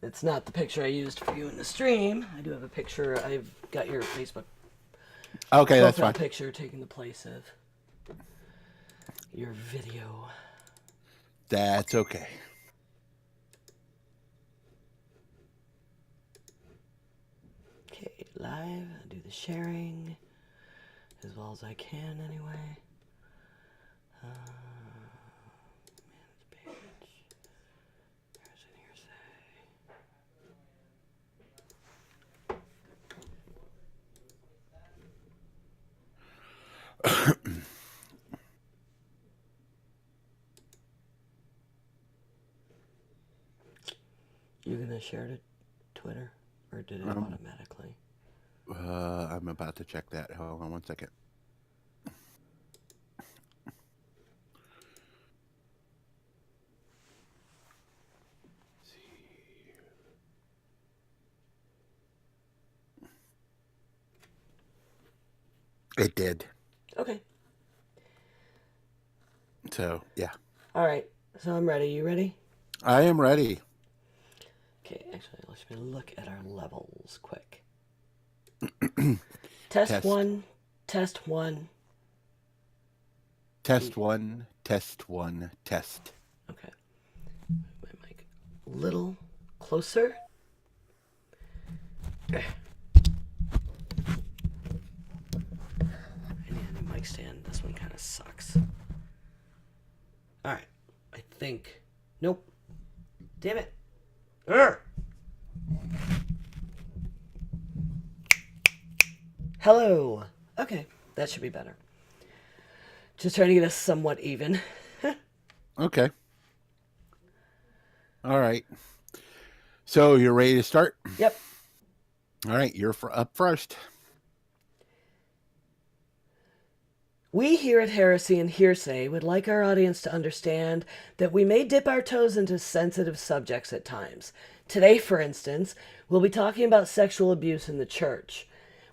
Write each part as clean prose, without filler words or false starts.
It's not the picture I used for you in the stream. I do have a picture. I've got your Facebook Okay, that's profile fine. picture taking the place of your video. That's okay. Okay, live. I do the sharing as well as I can anyway. Manage page. Heresy and Hearsay. You gonna share to Twitter, or did it automatically? I'm about to check that. Hold on one second. It did. Okay. So, yeah. All right. So I'm ready. You ready? I am ready. Okay. Actually, let's look at our levels quick. Test one. Test one. Test one. Test one. Test. Okay. My mic a little closer. I need a new mic stand. This one kind of sucks. All right. I think. Nope. Damn it. Urgh. Hello. Okay. That should be better. Just trying to get us somewhat even. Okay. All right. So, you're ready to start? Yep. All right. You're up first. We here at Heresy and Hearsay would like our audience to understand that we may dip our toes into sensitive subjects at times. Today, for instance, we'll be talking about sexual abuse in the church.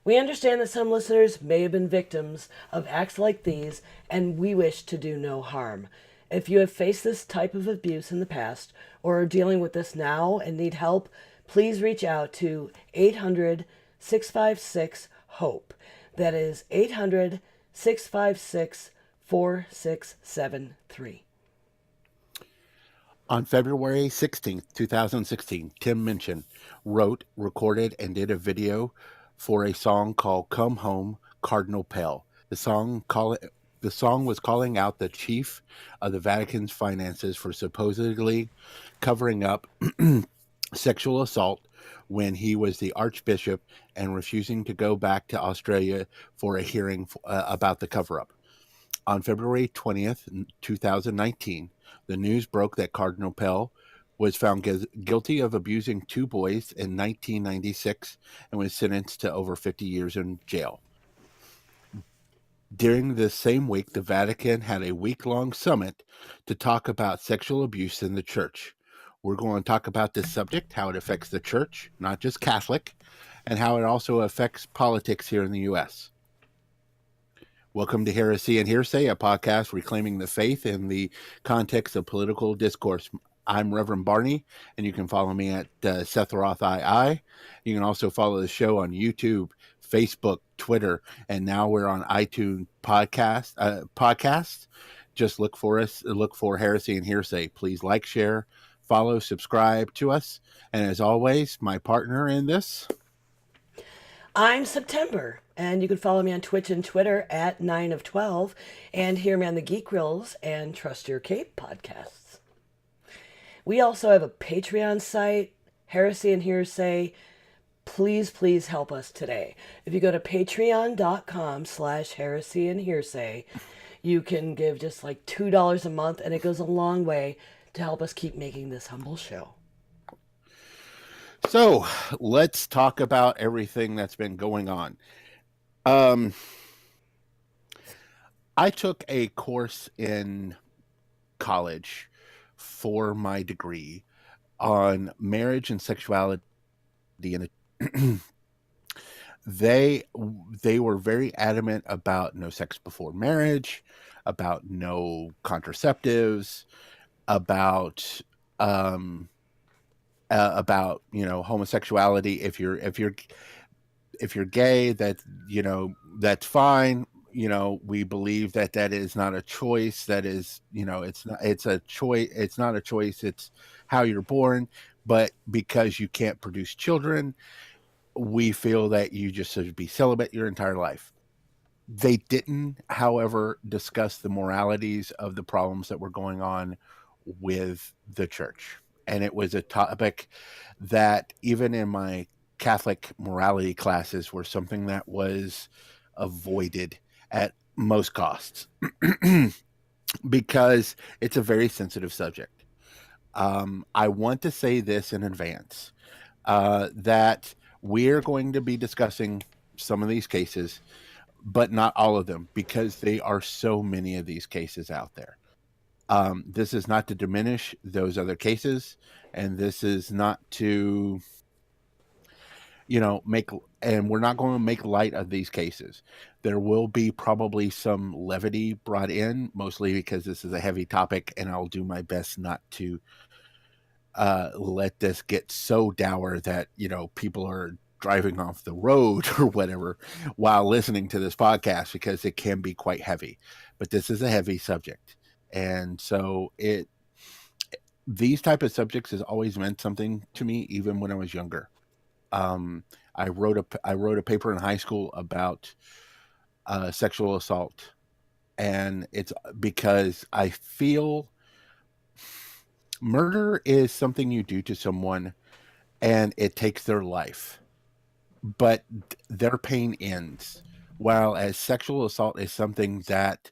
We understand that some listeners may have been victims of acts like these, and we wish to do no harm. If you have faced this type of abuse in the past, or are dealing with this now and need help, please reach out to 800-656-HOPE. That is 800-656-4673. On February 16th, 2016, Tim Minchin wrote, recorded, and did a video for a song called Come Home, Cardinal Pell. The song was calling out the chief of the Vatican's finances for supposedly covering up sexual assault when he was the archbishop and refusing to go back to Australia for a hearing about the cover-up. On February 20th, 2019, the news broke that Cardinal Pell was found guilty of abusing two boys in 1996 and was sentenced to over 50 years in jail. During this same week, the Vatican had a week-long summit to talk about sexual abuse in the church. We're going to talk about this subject, how it affects the church, not just Catholic, and how it also affects politics here in the U.S. Welcome to Heresy and Hearsay, a podcast reclaiming the faith in the context of political discourse. I'm Reverend Barney, and you can follow me at Seth Roth II. You can also follow the show on YouTube, Facebook, Twitter, and now we're on iTunes podcast. Just look for us. Look for Heresy and Hearsay. Please like, share, follow, subscribe to us. And as always, my partner in this, I'm September, and you can follow me on Twitch and Twitter at 9 of 12, and hear me on the Geek Grills and Trust Your Cape podcasts. We also have a Patreon site, Heresy and Hearsay. Please help us today. If you go to patreon.com/heresy and hearsay, you can give just like $2 a month, and it goes a long way to help us keep making this humble show. So let's talk about everything that's been going on. I took a course in college for my degree on marriage and sexuality. And they were very adamant about no sex before marriage, about no contraceptives, about about homosexuality. If you're gay, that that's fine. We believe that that is not a choice. That is, it's a choice. It's not a choice. It's how you're born. But because you can't produce children, we feel that you just should be celibate your entire life. They didn't, however, discuss the moralities of the problems that were going on with the church. And it was a topic that, even in my Catholic morality classes, were something that was avoided at most costs because it's a very sensitive subject. I want to say this in advance, that we're going to be discussing some of these cases, but not all of them, because there are so many of these cases out there. This is not to diminish those other cases, and this is not to, make, and we're not going to make light of these cases. There will be probably some levity brought in, mostly because this is a heavy topic, and I'll do my best not to let this get so dour that people are driving off the road or whatever while listening to this podcast, because it can be quite heavy. But this is a heavy subject, and so these type of subjects has always meant something to me, even when I was younger. um, I wrote a paper in high school about sexual assault, and it's because I feel murder is something you do to someone and it takes their life, but their pain ends. While as sexual assault is something that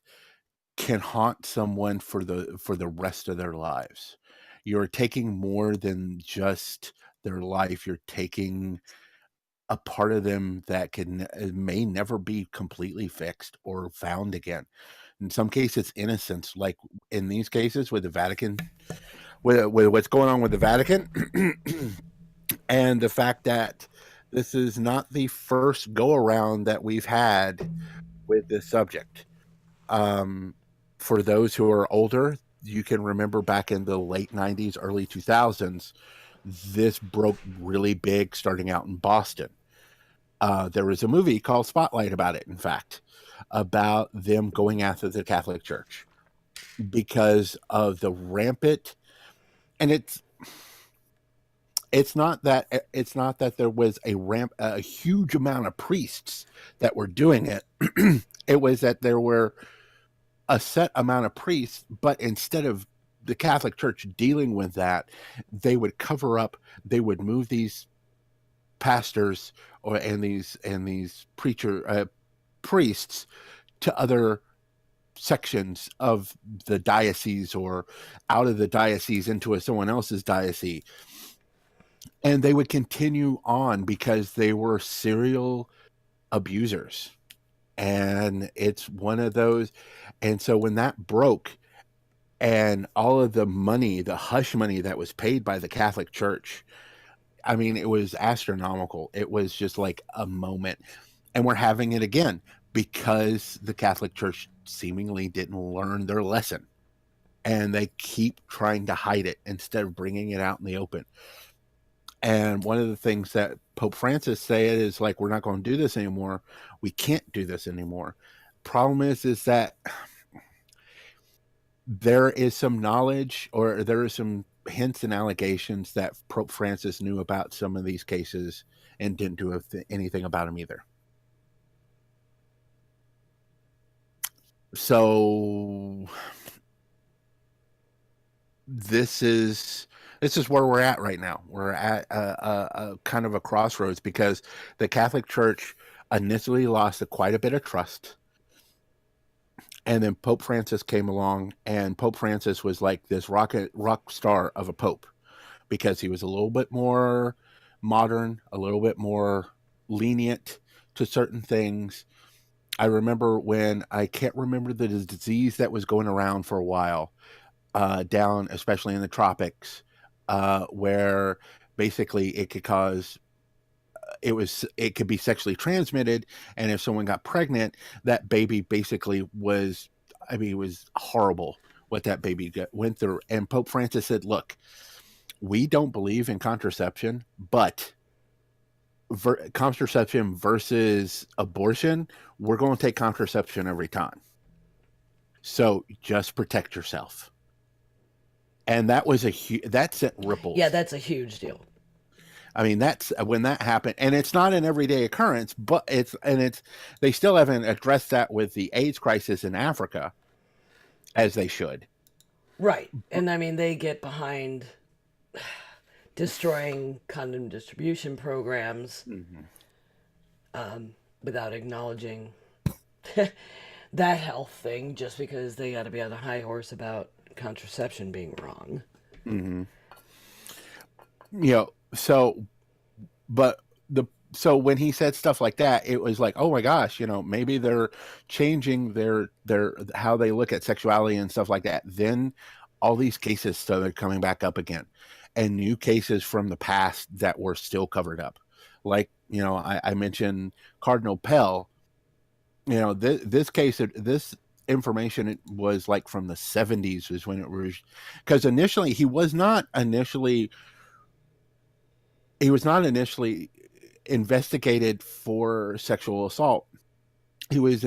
can haunt someone for the rest of their lives. You're taking more than just their life. You're taking a part of them that may never be completely fixed or found again. In some cases, innocence, like in these cases with the Vatican, with what's going on with the Vatican, and the fact that this is not the first go around that we've had with this subject. Um, for those who are older, you can remember back in the late 90s, early 2000s, this broke really big starting out in Boston. There was a movie called Spotlight about it, in fact, about them going after the Catholic Church because of the rampant, and it's not that there was a huge amount of priests that were doing it. It was that there were a set amount of priests, but instead of the Catholic Church dealing with that, they would cover up, they would move these pastors and these priests to other sections of the diocese, or out of the diocese into someone else's diocese, and they would continue on because they were serial abusers. And it's one of those. And so when that broke, and all of the money, the hush money that was paid by the Catholic Church, I mean, it was astronomical. It was just like a moment. And we're having it again because the Catholic Church seemingly didn't learn their lesson. And they keep trying to hide it instead of bringing it out in the open. And one of the things that Pope Francis said is, like, we're not going to do this anymore. We can't do this anymore. Problem is that there is some knowledge, or there are some hints and allegations that Pope Francis knew about some of these cases and didn't do anything about them either. So this is where we're at right now. We're at a kind of a crossroads, because the Catholic Church initially lost quite a bit of trust, and then Pope Francis came along, and Pope Francis was like this rock star of a pope, because he was a little bit more modern, a little bit more lenient to certain things. I remember when, I can't remember the disease that was going around for a while, down, especially in the tropics, where basically it could cause, it could be sexually transmitted, and if someone got pregnant, that baby basically was, I mean, it was horrible what that baby went through. And Pope Francis said, look, we don't believe in contraception, but contraception versus abortion, we're going to take contraception every time. So just protect yourself. And that was that sent Yeah, ripples. that's a huge deal. I mean, that's when that happened, and it's not an everyday occurrence, but they still haven't addressed that with the AIDS crisis in Africa as they should. Right. And I mean, they get behind destroying condom distribution programs Mm-hmm. without acknowledging that health thing just because they got to be on a high horse about contraception being wrong. Mm-hmm. You know, but so when he said stuff like that, it was like, oh my gosh, maybe they're changing their how they look at sexuality and stuff like that. Then all these cases started coming back up again, and new cases from the past that were still covered up. Like, I mentioned Cardinal Pell. This case, this information was like from the 70s is when it was, because initially he was not initially investigated for sexual assault. He was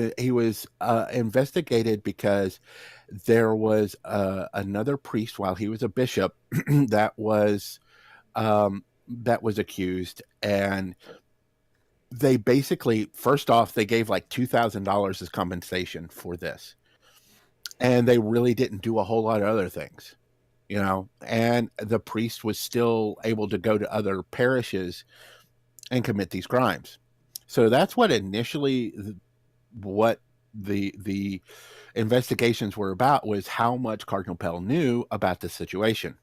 investigated because there was another priest while he was a bishop that was accused, and they basically, first off, they gave like $2,000 as compensation for this, and they really didn't do a whole lot of other things, and the priest was still able to go to other parishes and commit these crimes. So that's what the investigations were about, was how much Cardinal Pell knew about the situation.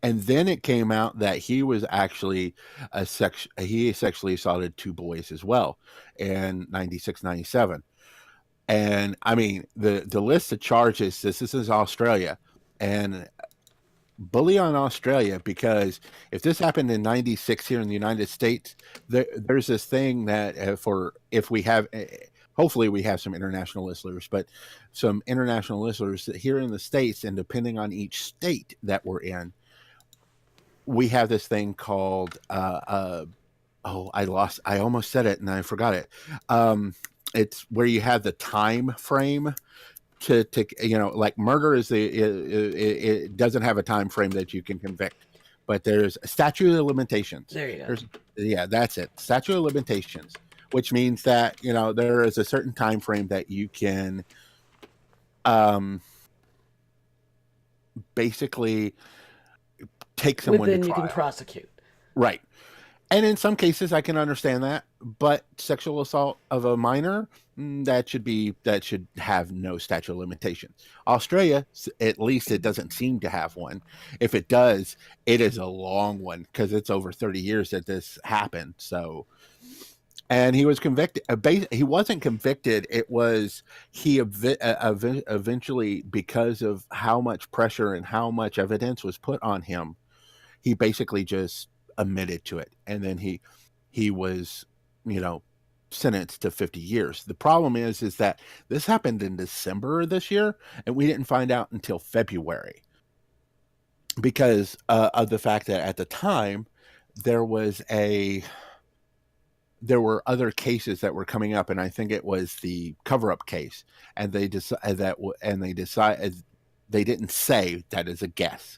And then it came out that he was actually he sexually assaulted 2 boys as well in 96, 97. And I mean, the list of charges, this is Australia, and bully on Australia, because if this happened in 96 here in the United States, there's this thing that if we have, hopefully we have some international listeners, but some international listeners here in the States, and depending on each state that we're in, we have this thing called, I almost said it and I forgot it. It's where you have the time frame to like murder it doesn't have a time frame that you can convict, but there's a statute of limitations. There you go. That's it. Statute of limitations, which means that there is a certain time frame that you can basically take someone Within to trial. You can prosecute. Right. And in some cases, I can understand that, but sexual assault of a minor, that should have no statute of limitations. Australia, at least it doesn't seem to have one. If it does, it is a long one, because it's over 30 years that this happened. So, and he was convicted. He wasn't convicted. It was eventually, because of how much pressure and how much evidence was put on him, he basically just admitted to it, and then he was sentenced to 50 years. The problem is that this happened in December of this year, and we didn't find out until February, because of the fact that at the time there were other cases that were coming up, and I think it was the cover-up case, and they decided they didn't say, that is a guess,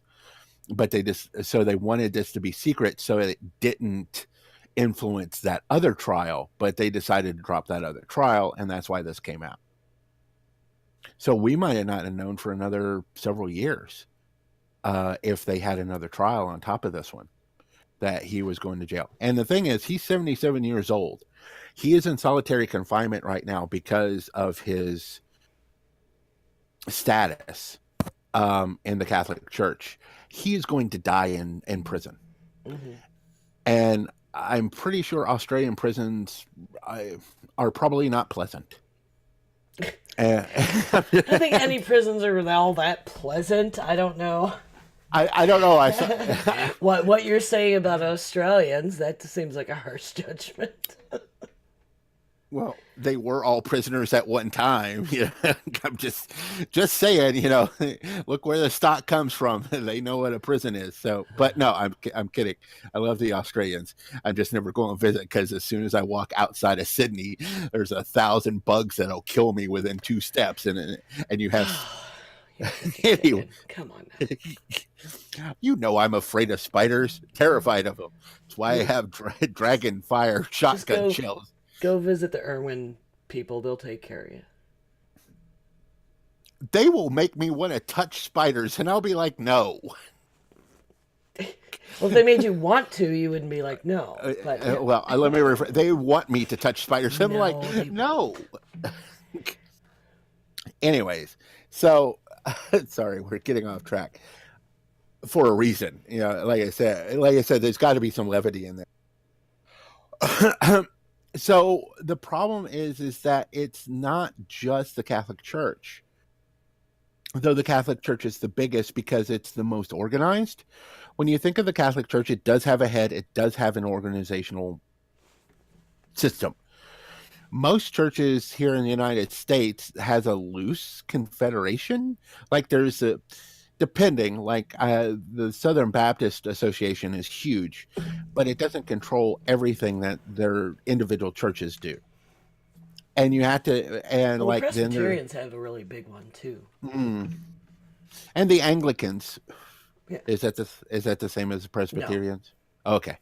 but they wanted this to be secret so it didn't influence that other trial, but they decided to drop that other trial, and that's why this came out. So we might have not have known for another several years, if they had another trial on top of this one, that he was going to jail. And the thing is, he's 77 years old. He is in solitary confinement right now because of his status in the Catholic Church. He is going to die in prison. Mm-hmm. And I'm pretty sure Australian prisons are probably not pleasant. I think any prisons are all that pleasant. I don't know. I don't know. What you're saying about Australians, that seems like a harsh judgment. Well, they were all prisoners at one time. I'm just saying. Look where the stock comes from. They know what a prison is. So, but no, I'm kidding. I love the Australians. I'm just never going to visit because as soon as I walk outside of Sydney, there's 1,000 bugs that'll kill me within 2 steps, and you have You're such a anyway. kid. Come on now. I'm afraid of spiders, terrified of them. That's why I have dragon fire Just shotgun go shells. go visit the Irwin people. They'll take care of you. They will make me want to touch spiders, and I'll be like, no. Well, if they made you want to, you wouldn't be like, no. But yeah. Well, let me rephrase. They want me to touch spiders. I'm like, No, they no. Anyways, so sorry, we're getting off track for a reason. Like I said, there's got to be some levity in there. So the problem is that it's not just the Catholic Church, though the Catholic Church is the biggest because it's the most organized. When you think of the Catholic Church, it does have a head. It does have an organizational system. Most churches here in the United States has a loose confederation. Like there's depending, like the Southern Baptist Association is huge, but it doesn't control everything that their individual churches do. And you have to, and well, the like then Presbyterians have a really big one too. and the Anglicans. Yeah. Is that the same as the Presbyterians? No. Okay.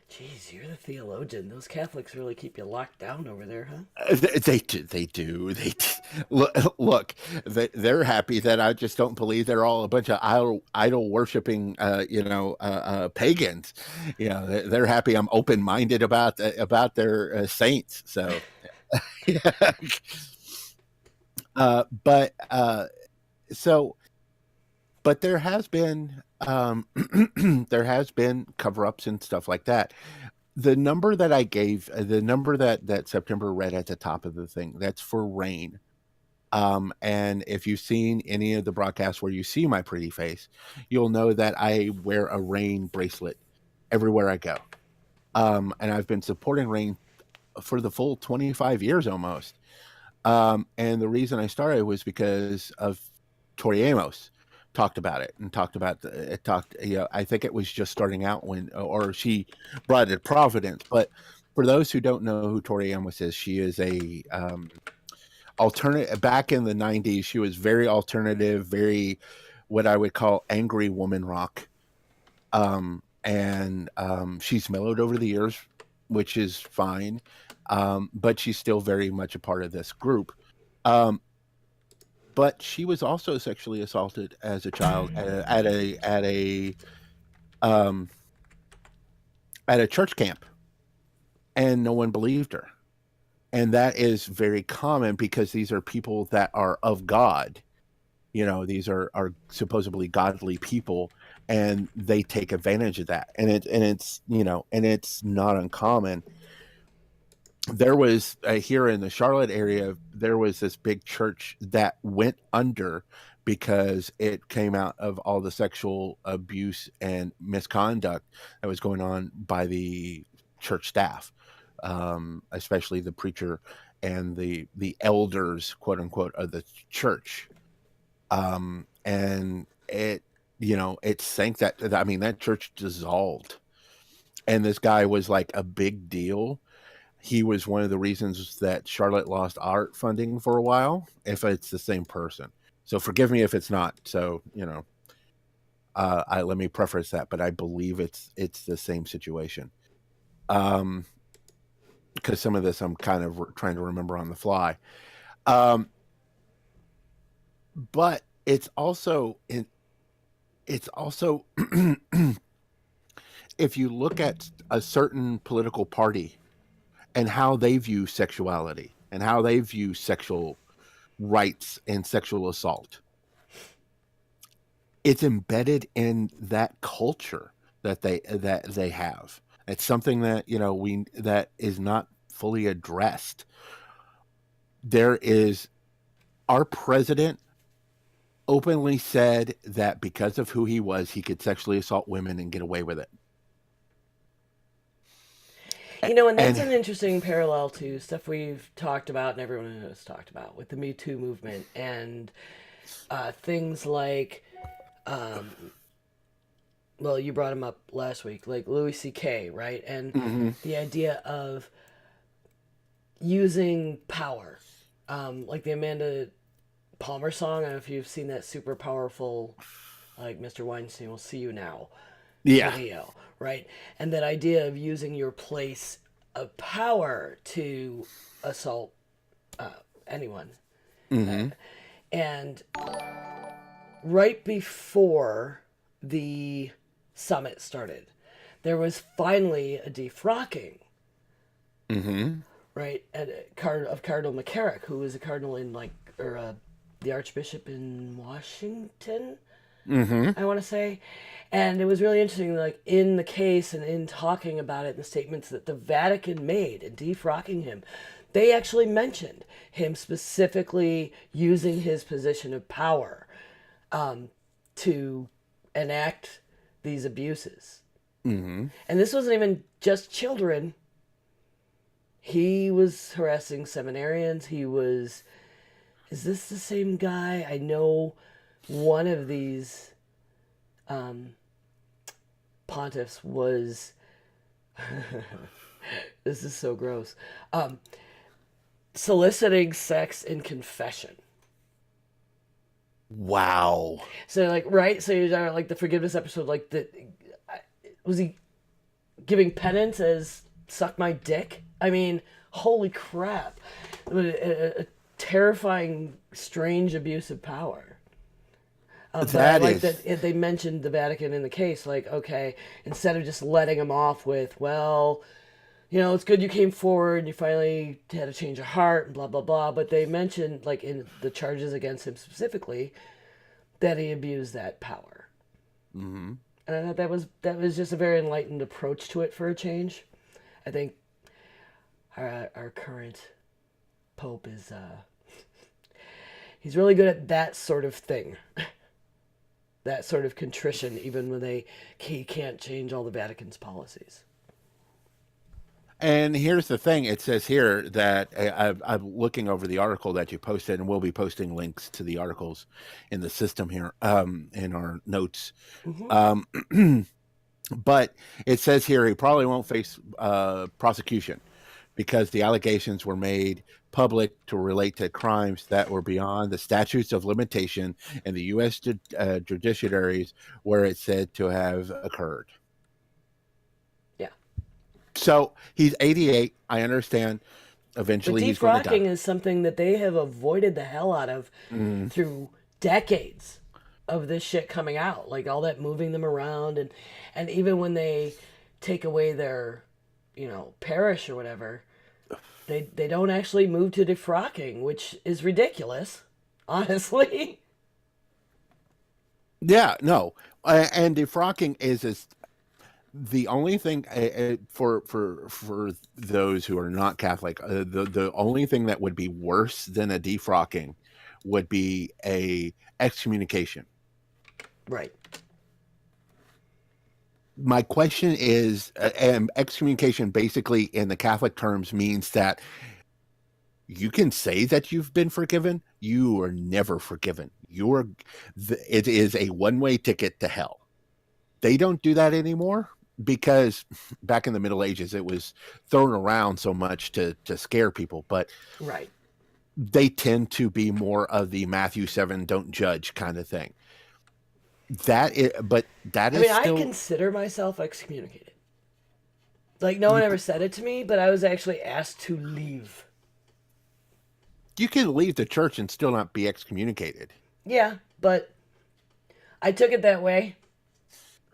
Jeez, you're the theologian. Those Catholics really keep you locked down over there, huh? They do. Look. They're happy that I just don't believe they're all a bunch of idol worshiping, pagans. They're happy I'm open minded about their saints. So, but but there has been there has been cover ups and stuff like that. The number that I gave, the number that September read at the top of the thing, that's for rain. And if you've seen any of the broadcasts where you see my pretty face, you'll know that I wear a rain bracelet everywhere I go. And I've been supporting rain for the full 25 years almost. And the reason I started was because of Tori Amos talked about it and talked about I think it was just starting out or she brought it to Providence. But for those who don't know who Tori Amos is, she is a alternate. Back in the 90s, she was very alternative, very what I would call angry woman rock. And she's mellowed over the years, which is fine. But she's still very much a part of this group. But she was also sexually assaulted as a child at a church camp, and no one believed her. And that is very common because these are people that are of God. These are supposedly godly people, and they take advantage of that. And it's not uncommon. There was here in the Charlotte area, there was this big church that went under because it came out of all the sexual abuse and misconduct that was going on by the church staff, especially the preacher and the elders, quote unquote, of the church. And it sank that. I mean, that church dissolved, and this guy was like a big deal. He was one of the reasons that Charlotte lost art funding for a while, if it's the same person. So forgive me if it's not. So, let me preface that, but I believe it's the same situation. Because some of this I'm kind of trying to remember on the fly. But it's also if you look at a certain political party and how they view sexuality and how they view sexual rights and sexual assault, it's embedded in that culture that they have. It's something that that is not fully addressed. There is our president openly said that because of who he was, he could sexually assault women and get away with it. And that's And an interesting parallel to stuff we've talked about and everyone has talked about with the Me Too movement and things like, well, you brought him up last week, like Louis C.K., right? And mhm, the idea of using power, like the Amanda Palmer song. I don't know if you've seen that super powerful, like Mr. Weinstein will see you now yeah, video, right? And that idea of using your place of power to assault anyone. Uh, mhm, and right before the summit started, there was finally a defrocking, mhm, right, of Cardinal McCarrick, who was a cardinal in the Archbishop in Washington, mhm. I want to say. And it was really interesting, like in the case and in talking about it, the statements that the Vatican made in defrocking him, they actually mentioned him specifically using his position of power to enact these abuses. Mhm. And this wasn't even just children. He was harassing seminarians. He was. Is this the same guy? I know one of these pontiffs was. This is so gross. Soliciting sex in confession. Wow. So like right, so you're like the forgiveness episode, like the was he giving penance as suck my dick? I mean, holy crap! A terrifying, strange abuse of power. But I That like is, that they mentioned the Vatican in the case. Like, okay, instead of just letting him off with, well, it's good you came forward and you finally had a change of heart and blah blah blah. But they mentioned, like in the charges against him specifically, that he abused that power. mhm. And I thought that was just a very enlightened approach to it for a change. I think our current pope is he's really good at that sort of thing, that sort of contrition, even when he can't change all the Vatican's policies. And here's the thing: it says here that I'm looking over the article that you posted, and we'll be posting links to the articles in the system here, in our notes. Hmm. Um, but it says here he probably won't face prosecution because the allegations were made public to relate to crimes that were beyond the statutes of limitation in the U.S. Judiciaries where it's said to have occurred. Yeah, So he's 88. I understand. but Eventually, he's going to die. defrocking is something that they have avoided the hell out of Mm, through decades of this shit coming out, like all that moving them around, and even when they take away their parish or whatever, they don't actually move to defrocking, which is ridiculous, honestly. yeah, no, and defrocking is the only thing for those who are not Catholic. The only thing that would be worse than a defrocking would be a excommunication. Right. My question is, excommunication basically in the Catholic terms means that you can say that you've been forgiven. You are never forgiven. It is a one-way ticket to hell. They don't do that anymore because back in the Middle Ages, it was thrown around so much to scare people, but Right. they tend to be more of the Matthew 7 don't judge kind of thing. But that I is mean, I still, consider myself excommunicated. Like, no one you ever said it to me, but I was actually asked to leave. you can leave the church and still not be excommunicated. Yeah, but I took it that way.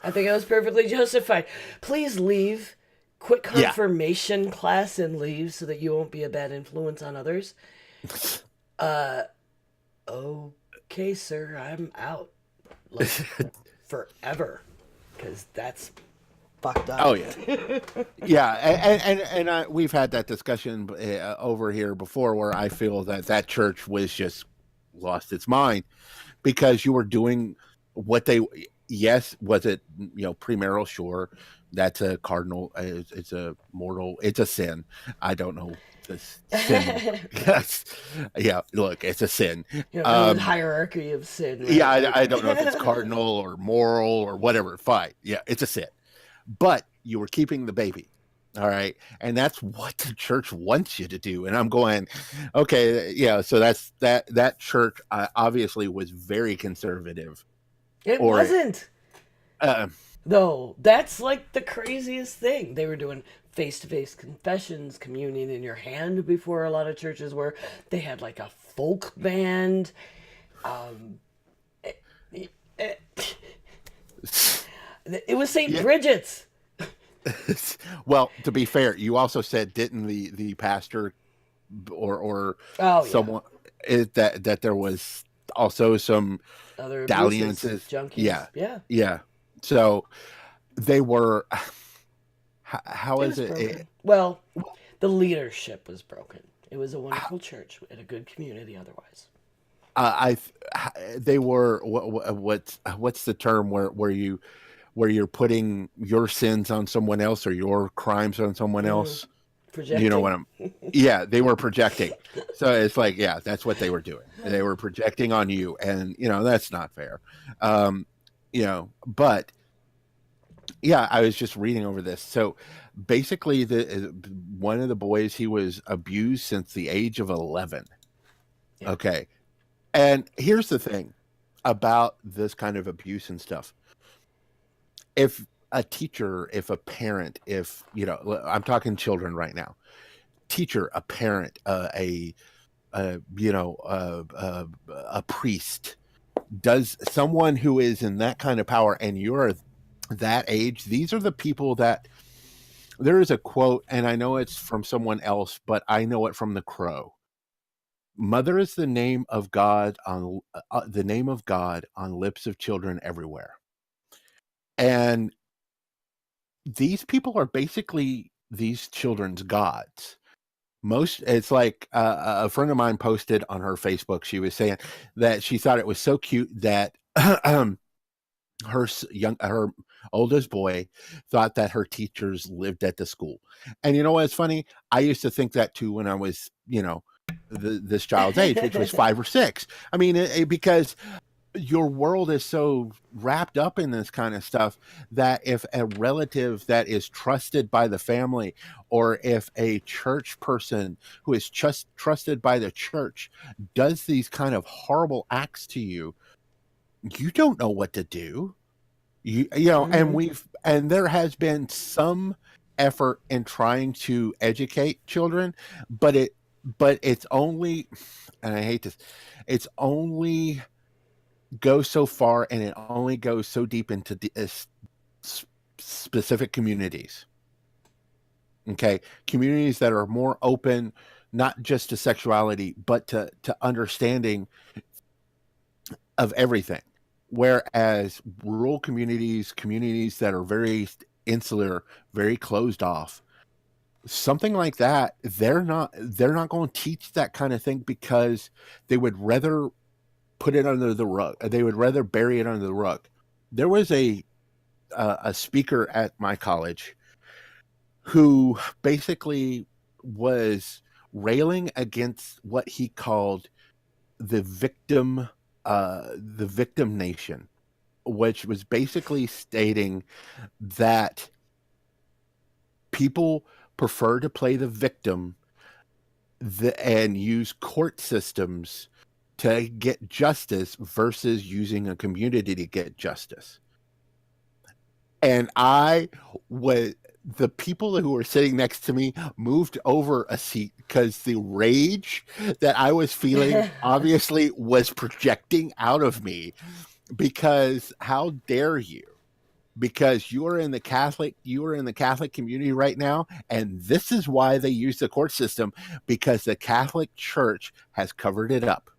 I think it was perfectly justified. Please leave. Quit Yeah. confirmation class and leave so that you won't be a bad influence on others. Okay, sir, I'm out. Like, forever. Because that's fucked Oh up. yeah. Yeah, and we've had that discussion over here before, where I feel that that church was just lost its mind because you were doing what they. yes, was it, premarital? Sure, that's a cardinal. It's a mortal. It's a sin. I don't know this sin. Yes, yeah. Look, it's a sin. You don't know the Um, hierarchy of sin, yeah, right? I don't know if it's cardinal or moral or whatever. Fine, yeah, it's a sin. But you were keeping the baby. All right. And that's what the church wants you to do. And I'm going, okay, yeah. So that church obviously was very conservative, It or wasn't. uh, Though that's like the craziest thing. They were doing face to face confessions, communion in your hand before a lot of churches were. They had like a folk band. It was St. yeah. Bridget's. Well, to be fair, you also said, didn't the pastor or Oh, yeah. someone that there was also some Other abuses, dalliances? junkies. Yeah. Yeah. Yeah. So they were, how It is was it? broken. Well, the leadership was broken. It was a wonderful church and a good community otherwise. I they were what's the term where you're putting your sins on someone else or your crimes on someone else? You know Projecting? what I'm? Yeah, they were projecting. So it's like, yeah, that's what they were doing. They were projecting on you, and that's not fair. Um, but yeah, I was just reading over this. So basically, the one of the boys, he was abused since the age of 11. Yeah. Okay, and here's the thing about this kind of abuse and stuff. If a teacher, if a parent, if, I'm talking children right now, teacher, a parent, a priest, does someone who is in that kind of power and you're that age, these are the people that there is a quote, and I know it's from someone else, but I know it from The Crow. Mother is the name of God on the name of God on lips of children everywhere. And these people are basically these children's gods. It's like a friend of mine posted on her Facebook. She was saying that she thought it was so cute that her oldest boy thought that her teachers lived at the school. And you know what's funny? I used to think that too when I was, this child's age, which was 5 or 6. I mean, because your world is so wrapped up in this kind of stuff that if a relative that is trusted by the family, or if a church person who is just trusted by the church does these kind of horrible acts to you, you don't know what to do. Mm-hmm. And there has been some effort in trying to educate children, but it's only, and I hate this, it's only goes so far, and it only goes so deep into specific communities. Okay, communities that are more open, not just to sexuality, but to understanding of everything. Whereas rural communities that are very insular, very closed off, something like that, they're not going to teach that kind of thing, because they would rather put it under the rug. They would rather bury it under the rug. There was a speaker at my college who basically was railing against what he called the victim nation, which was basically stating that people prefer to play the victim and use court systems to get justice versus using a community to get justice. And the people who were sitting next to me moved over a seat, because the rage that I was feeling obviously was projecting out of me. Because how dare you? Because you are in the Catholic community right now, and this is why they use the court system, because the Catholic Church has covered it up.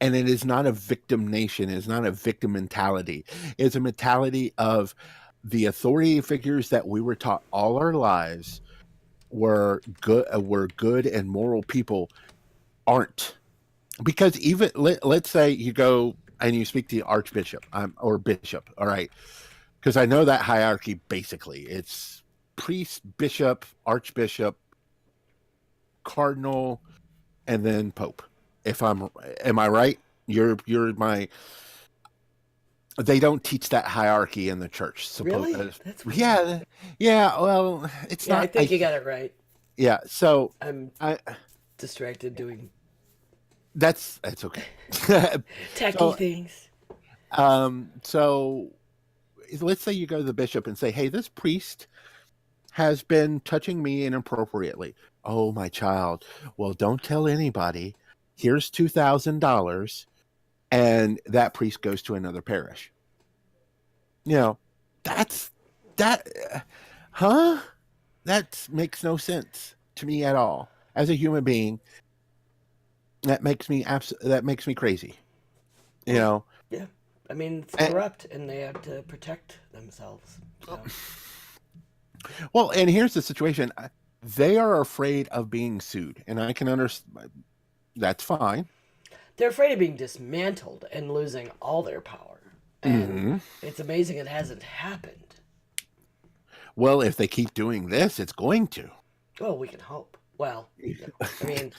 And it is not a victim nation. It is not a victim mentality. It's a mentality of the authority figures that we were taught all our lives were good and moral people aren't. Because even let's say you go and you speak to the archbishop or bishop, all right, because I know that hierarchy basically. It's priest, bishop, archbishop, cardinal, and then pope. If I'm, am I right? You're my. They don't teach that hierarchy in the church. Really? That's weird. Yeah, yeah. Well, it's Yeah, I not. think you got it right. Yeah. So I'm I distracted doing that's okay. techie so things. so let's say you go to the bishop and say, "Hey, this priest has been touching me inappropriately." Oh, my child. Well, don't tell anybody. Here's $2,000, and that priest goes to another parish. You know, that's that. Huh? That makes no sense to me at all. As a human being, that makes me crazy. You Well, know, yeah. I mean, it's and, corrupt, and they have to protect themselves. So well, and here's the situation: they are afraid of being sued, and I can understand. That's fine. they're afraid of being dismantled and losing all their power. And Hmm. it's amazing it hasn't happened. Well, if they keep doing this, it's going to. Well, we can hope. Well, no. I mean,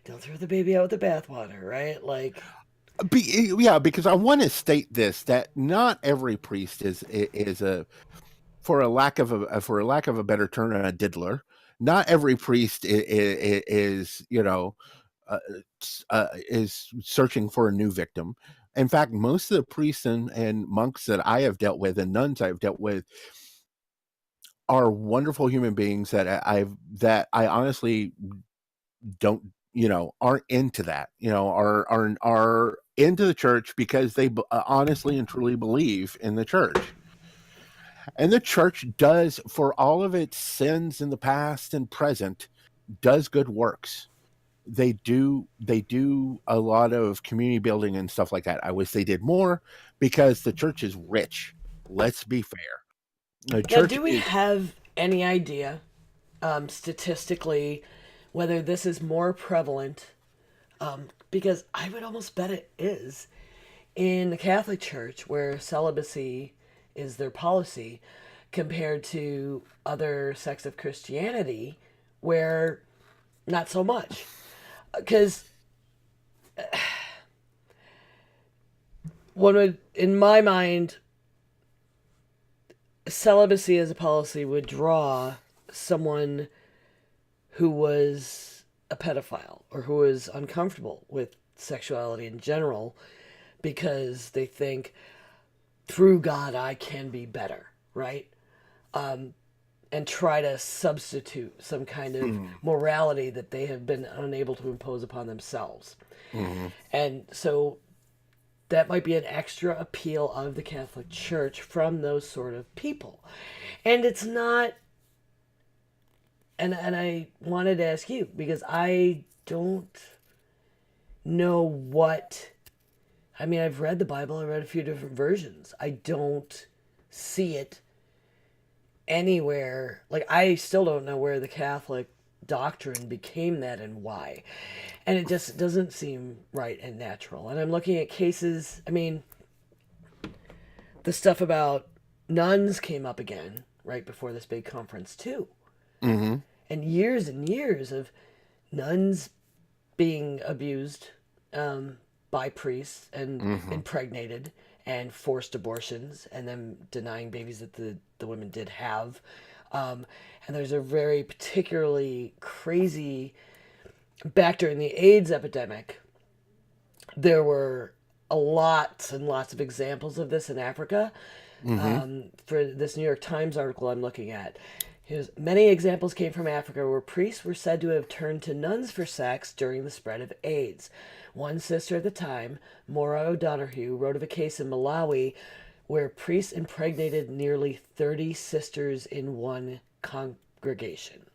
don't throw the baby out with the bathwater, right? Like, Yeah, because I want to state this that not every priest is a for a lack of a better term a diddler. Not every priest is uh, is searching for a new victim. In fact, most of the priests and monks that I have dealt with and nuns I've dealt with are wonderful human beings that I honestly don't aren't into that, are into the church because they honestly and truly believe in the church. And the church does, for all of its sins in the past and present, does good works. They do a lot of community building and stuff like that. I wish they did more because the church is rich. Let's be fair. The now, church do we is. have any idea, statistically, whether this is more prevalent? Because I would almost bet it is in the Catholic Church, where celibacy is their policy, compared to other sects of Christianity, where not so much. Because one would, in my mind, celibacy as a policy would draw someone who was a pedophile or who was uncomfortable with sexuality in general because they think through God I can be better, right? And try to substitute some kind of Mm, morality that they have been unable to impose upon themselves. mhm. And so that might be an extra appeal of the Catholic Church from those sort of people. And it's not, and I wanted to ask you because I don't know what, I mean, I've read the Bible, I read a few different versions. I don't see it anywhere. Like, I still don't know where the Catholic doctrine became that and why. And it just doesn't seem right and natural. And I'm looking at cases, I mean, the stuff about nuns came up again right before this big conference, too. Mhm. And years of nuns being abused by priests and Mhm. impregnated and forced abortions and then denying babies that the women did have. And there's a very particularly crazy, back during the AIDS epidemic, there were a lots and lots of examples of this in Africa. Mhm. For this New York Times article I'm looking at, many examples came from Africa where priests were said to have turned to nuns for sex during the spread of AIDS. One sister at the time, Maura O'Donoghue, wrote of a case in Malawi where priests impregnated nearly 30 sisters in one congregation.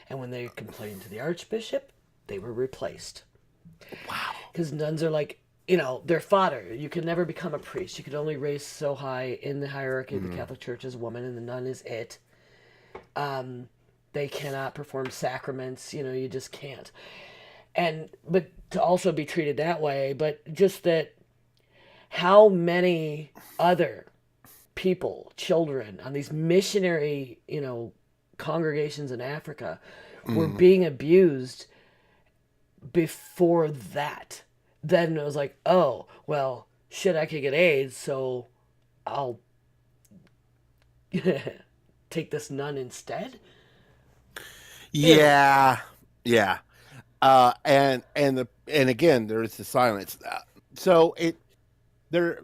And when they complained to the archbishop, they were replaced. Wow. Because nuns are like, they're fodder. You can never become a priest. You can only raise so high in the hierarchy of the Mhm. Catholic Church as a woman, and the nun is it. They cannot perform sacraments. You just can't. But to also be treated that way, but just that how many other people, children on these missionary, congregations in Africa were Mm. being abused before that. Then it was like, oh, well, shit, I could get AIDS, so I'll take this nun instead. Ew. Yeah, yeah. And again, there's the silence. So it there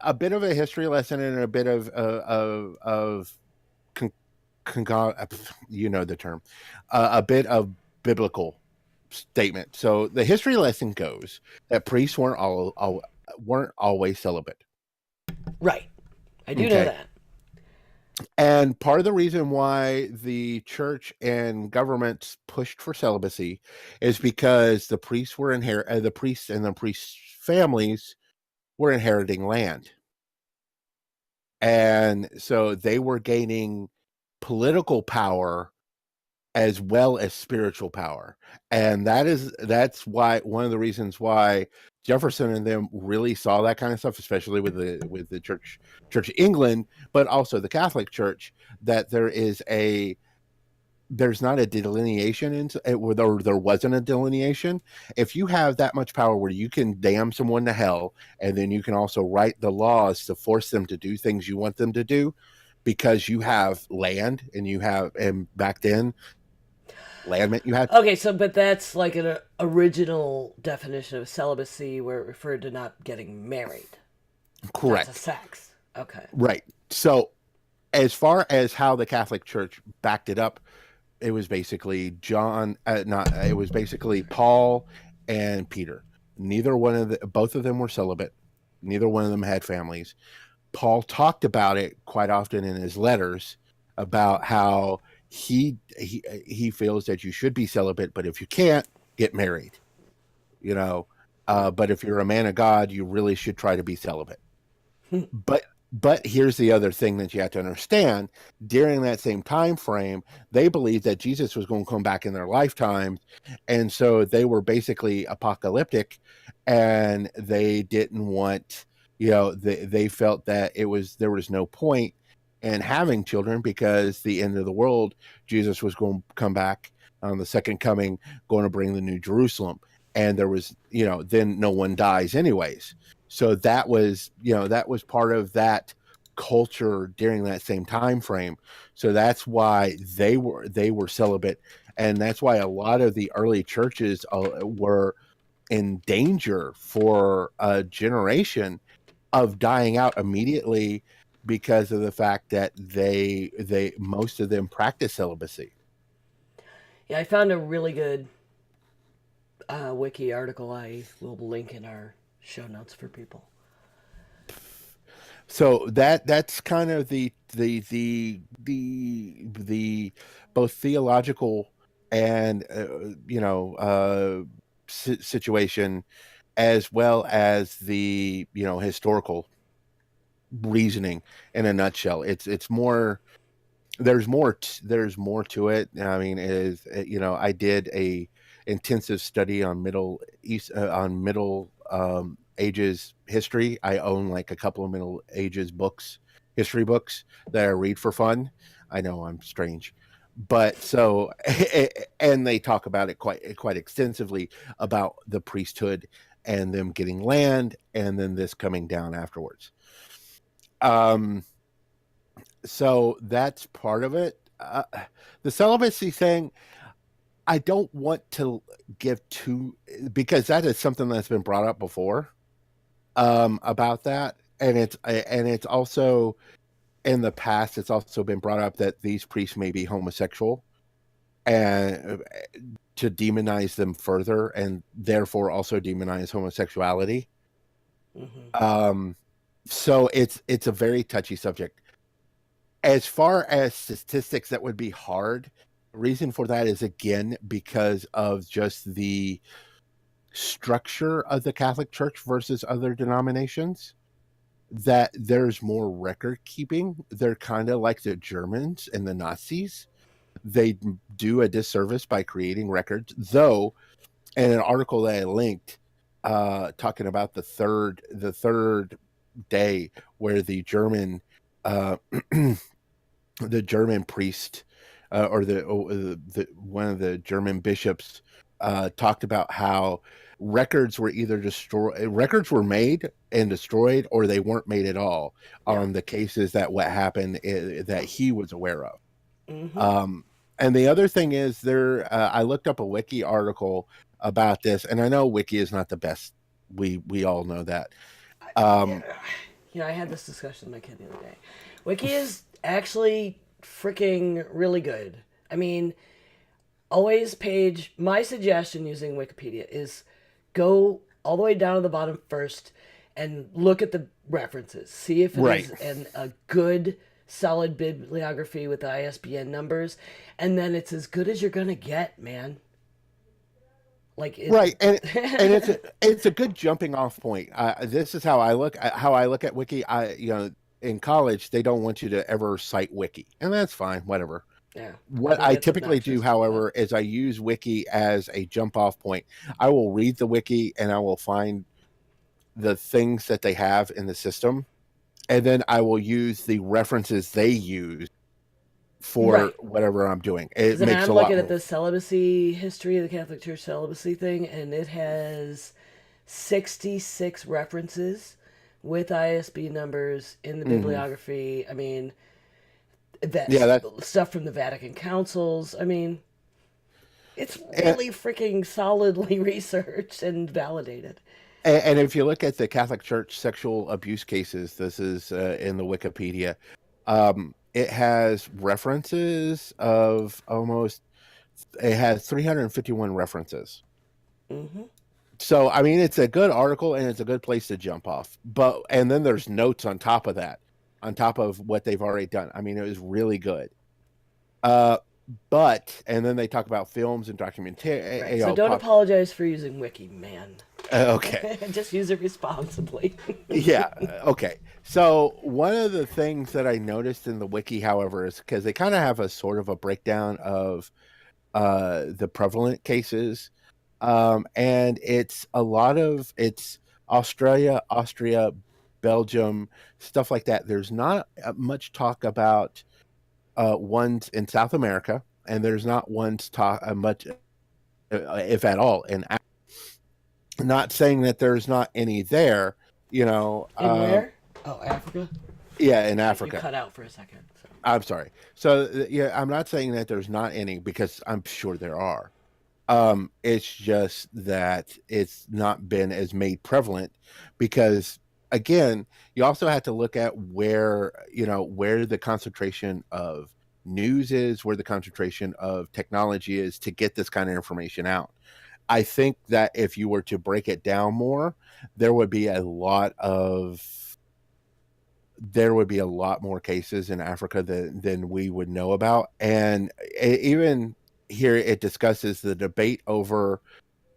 a bit of a history lesson and a bit of con, you know the term, a bit of biblical statement. So the history lesson goes that priests weren't always celibate. Right. I do know Okay. that. And part of the reason why the church and governments pushed for celibacy is because the priests and the priests' families were inheriting land, and so they were gaining political power as well as spiritual power, and that's why one of the reasons why Jefferson and them really saw that kind of stuff, especially with the Church of England, but also the Catholic Church, that there's not a delineation where there wasn't a delineation. If you have that much power where you can damn someone to hell, and then you can also write the laws to force them to do things you want them to do, because you have land and back then land meant you had. Okay, so but that's like an original definition of celibacy where it referred to not getting married. That's a Correct. sex. Okay. Right. So as far as how the Catholic Church backed it up, it was basically not it was basically Paul and Peter. Neither one of both of them were celibate. Neither one of them had families. Paul talked about it quite often in his letters about how he feels that you should be celibate, but if you can't, get married. You know, but if you're a man of God, you really should try to be celibate. But here's the other thing that you have to understand. During that same time frame, they believed that Jesus was going to come back in their lifetime, and so they were basically apocalyptic, and they didn't want, they felt that there was no point in having children, because the end of the world, Jesus was going to come back on the second coming, going to bring the new Jerusalem, and there was, then no one dies anyways. So that was part of that culture during that same time frame. So that's why they were celibate, and that's why a lot of the early churches were in danger for a generation of dying out immediately, because of the fact that they most of them practice celibacy. Yeah, I found a really good wiki article. I will link in our show notes for people. So that's kind of the both theological and situation, as well as the historical reasoning. In a nutshell, it's more, there's more to it. I mean, I did a intensive study on middle ages history. I own like a couple of middle ages history books that I read for fun. I know I'm strange, but so and they talk about it quite extensively, about the priesthood and them getting land, and then this coming down afterwards. Um, so that's part of it. The celibacy thing, I don't want to give too, because that is something that's been brought up before, about that, and it's also, in the past, it's also been brought up that these priests may be homosexual, and to demonize them further, and therefore also demonize homosexuality. Hmm. Um, so it's a very touchy subject. As far as statistics, that would be hard. The reason for that is, again, because of just the structure of the Catholic Church versus other denominations, that there's more record keeping. They're kind of like the Germans and the Nazis. They do a disservice by creating records, though and an article that I linked talking about the third day where uh, the German priest or the one of the German bishops talked about how records were made and destroyed, or they weren't made at all Yeah. on the cases that what happened that he was aware of. Mm-hmm. Um, and the other thing is I looked up a wiki article about this, and I know wiki is not the best. We all know that. Yeah. Um, I had this discussion with my kid the other day. Wiki is actually freaking really good. I mean, always page. My suggestion using Wikipedia is go all the way down to the bottom first and look at the references. See if it right. is a good, solid bibliography with ISBN numbers, and then it's as good as you're gonna get, man. Like it. Right, and it's a good jumping off point. This is how I look at wiki. In college they don't want you to ever cite wiki, and that's fine, whatever. Yeah, I What think I it's typically do, obnoxious, but however, is I use wiki as a jump off point. I will read the wiki and I will find the things that they have in the system, and then I will use the references they use for right. whatever I'm doing. It Because I mean, makes I'm a lot looking at more. the celibacy history of the Catholic Church celibacy thing, and it has 66 references with ISB numbers in the Mhm. bibliography. I mean, that Yeah, that stuff from the Vatican councils. I mean, it's and, really freaking solidly researched and validated. and if you look at the Catholic Church sexual abuse cases, this is in the Wikipedia. It has references of almost. It has 351 references. Hmm. So I mean, it's a good article and it's a good place to jump off. But and then there's notes on top of that, on top of what they've already done. I mean, it was really good. Uh, but and then they talk about films and documentary. Right. So don't apologize for using Wiki, man. Okay. Just use it responsibly. Yeah. Okay. So one of the things that I noticed in the wiki, however, is because they kind of have a sort of a breakdown of the prevalent cases, and it's Australia, Austria, Belgium, stuff like that. There's not much talk about ones in South America, and there's not ones talk much, if at all, in not saying that there's not any there, you know. In where? Oh, Africa? Yeah, in You Africa. cut out for a second. So. I'm sorry. So yeah, I'm not saying that there's not any because I'm sure there are. It's just that it's not been as made prevalent because again, you also have to look at where the concentration of news is, where the concentration of technology is to get this kind of information out. I think that if you were to break it down more, there would be a lot of there would be a lot more cases in Africa than we would know about. And even here, it discusses the debate over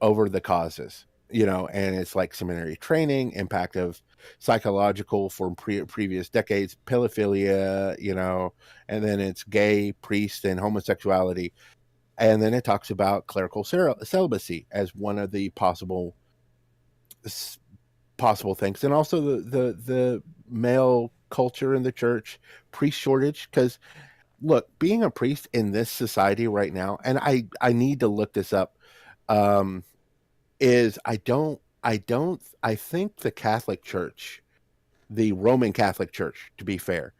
the causes, and it's like seminary training, impact of psychological from previous decades, pedophilia, and then it's gay, priest, and homosexuality. And then it talks about clerical celibacy as one of the possible things, and also the male culture in the church, priest shortage. Because look, being a priest in this society right now, and I need to look this up, um, is I think the Catholic Church, the Roman Catholic Church, to be fair,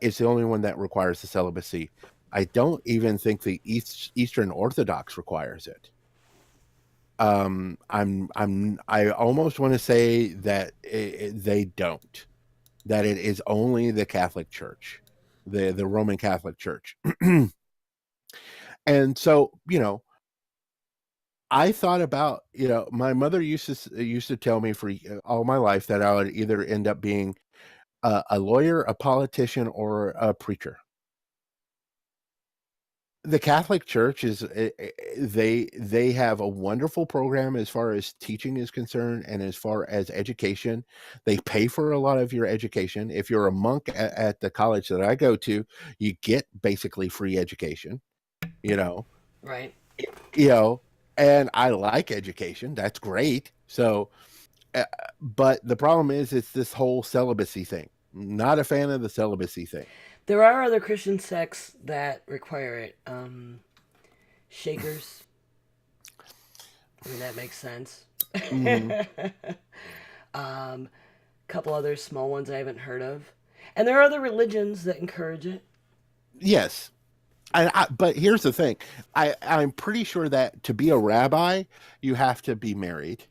is the only one that requires the celibacy. I don't even think the Eastern Orthodox requires it. I almost want to say that they don't. That it is only the Catholic Church, the Roman Catholic Church. And so, I thought about, my mother used to tell me for all my life that I would either end up being a lawyer, a politician, or a preacher. The Catholic Church is they have a wonderful program as far as teaching is concerned, and as far as education. They pay for a lot of your education. If you're a monk at the college that I go to, you get basically free education. You know, Right. you know, and I like education. That's great. So, uh, but the problem is, it's this whole celibacy thing. Not a fan of the celibacy thing. There are other Christian sects that require it. Shakers. I mean, that makes sense. Hmm. Couple other small ones I haven't heard of. And there are other religions that encourage it. Yes. But here's the thing. I'm pretty sure that to be a rabbi, you have to be married.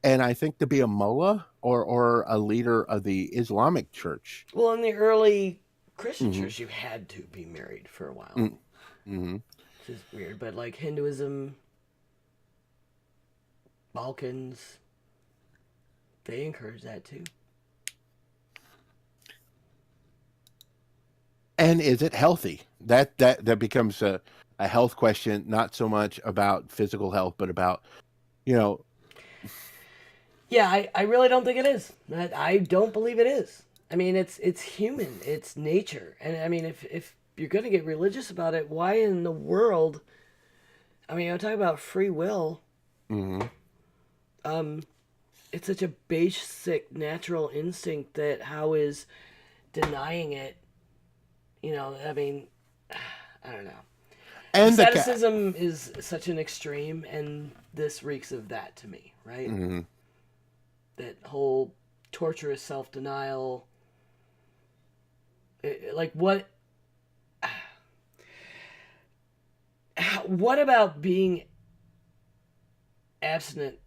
And I think to be a mullah or a leader of the Islamic church. Well, in the early Christian Hmm. church, you had to be married for a while, Mm-hmm. which is weird. But like Hinduism, Balkans, they encourage that too. And is it healthy? That becomes a health question, not so much about physical health, but about, you know, Yeah, I really don't think it is. I don't believe it is. I mean, it's human. It's nature. And I mean, if you're going to get religious about it, why in the world? I mean, I'm talking about free will. mhm. It's such a basic natural instinct that how is denying it? You know, I mean, I don't know. And the cat. Asceticism is such an extreme, and this reeks of that to me, right? Hmm. That whole torturous self denial. Like, what about being abstinent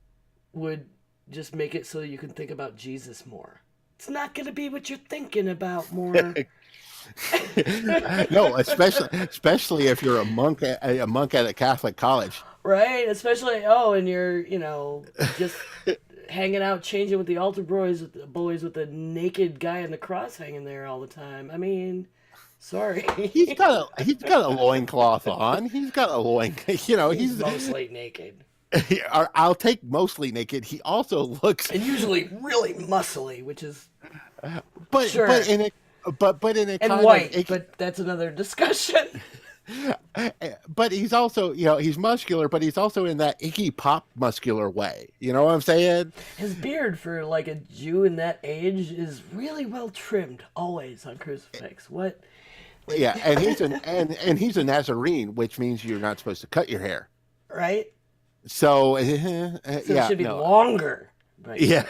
would just make it so you can think about Jesus more? It's not going to be what you're thinking about more. No, especially if you're a monk at a Catholic college. Right? Especially, oh, and you're, just hanging out, changing with the altar boys with the naked guy on the cross hanging there all the time. I mean, sorry. He's got a loincloth on. He's got a loin. He's He's. mostly naked. I'll take mostly naked. He also looks, And usually really muscly, which is but sure. but in a but in a And kind white, of, but that's another discussion. but he's also, he's muscular, but he's also in that Iggy Pop muscular way. You know what I'm saying? His beard for like a Jew in that age is really well trimmed, always on crucifix. What? Like, Yeah, and he's a Nazarene, which means you're not supposed to cut your hair. right? So, So it yeah, should be no, longer. Right. yeah,